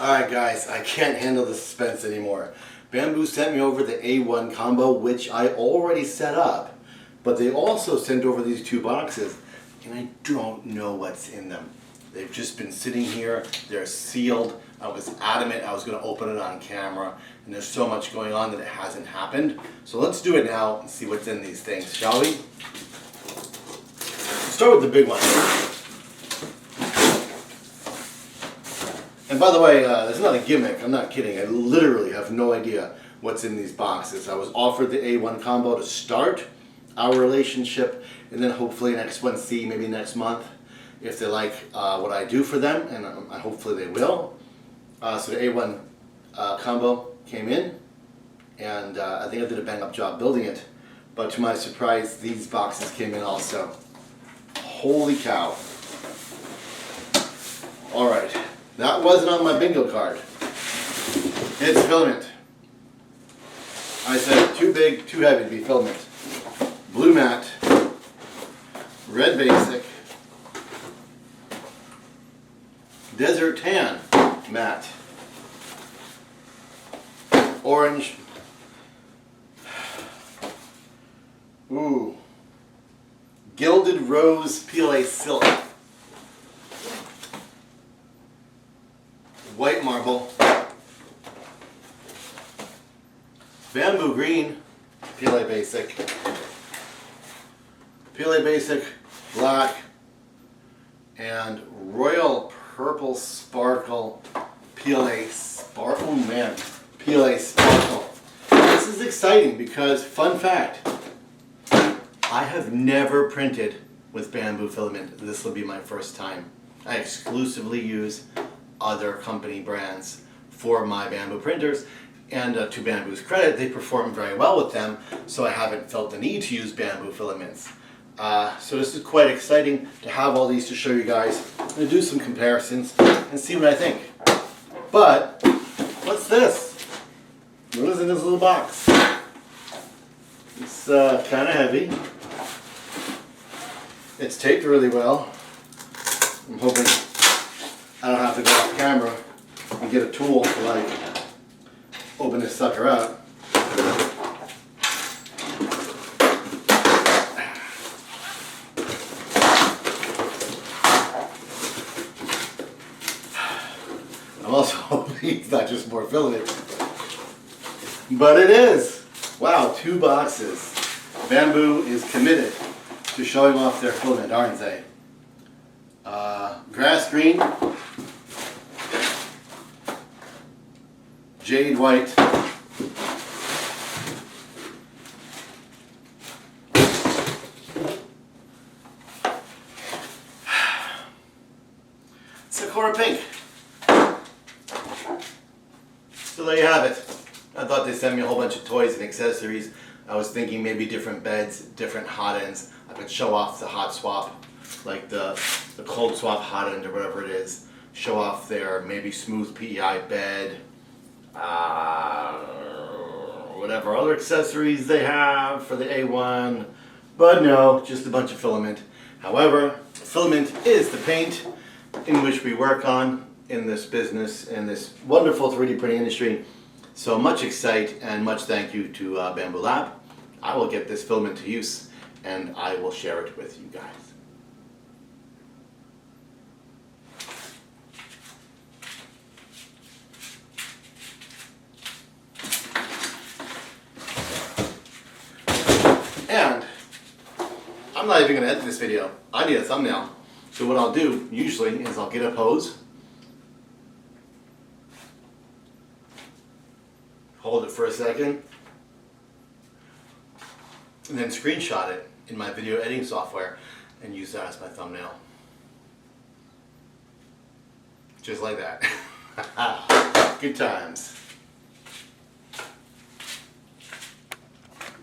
Alright guys, I can't handle the suspense anymore. Bambu sent me over the A1 combo, which I already set up, but they also sent over these two boxes, and I don't know what's in them. They've just been sitting here, they're sealed. I was adamant I was going to open it on camera, and there's so much going on that it hasn't happened. So let's do it now and see what's in these things, shall we? Let's start with the big one. And by the way, it's not a gimmick, I'm not kidding. I literally have no idea what's in these boxes. I was offered the A1 combo to start our relationship, and then hopefully next one, see maybe next month, if they like what I do for them, and hopefully they will. So the A1 combo came in, and I think I did a bang up job building it. But to my surprise, these boxes came in also. Holy cow. Alright. That wasn't on my bingo card. It's filament. I said too big, too heavy to be filament. Blue matte, red basic, desert tan matte, orange, gilded rose PLA silk, white marble, bamboo green, PLA basic, black, and royal purple sparkle PLA sparkle. Oh man, PLA sparkle. This is exciting because, fun fact, I have never printed with bamboo filament. This will be my first time. I exclusively use other company brands for my bamboo printers, and to Bambu's credit, they perform very well with them, so I haven't felt the need to use bamboo filaments. So this is quite exciting to have all these to show you guys. I'm going to do some comparisons and see what I think. But, what's this? What is in this little box? It's kind of heavy. It's taped really well. I'm hoping I don't have to go off camera and get a tool to like open this sucker up. I'm also hoping it's not just more filament, but it is. Wow, 2 boxes. Bambu is committed to showing off their filament, aren't they? Grass green, jade white, Sakura pink. So there you have it. I thought they sent me a whole bunch of toys and accessories. I was thinking maybe different beds, different hot ends. I could show off the hot swap, like the cold swap hot end or whatever it is. Show off their maybe smooth PEI bed, whatever other accessories they have for the A1. But no, just a bunch of filament. However, filament is the paint in which we work on in this business, in this wonderful 3D printing industry. So much excite and much thank you to Bambulab. I will get this filament to use and I will share it with you guys. And I'm not even going to edit this video. I need a thumbnail. So what I'll do usually is I'll get a pose, hold it for a second, and then screenshot it in my video editing software and use that as my thumbnail. Just like that. Good times.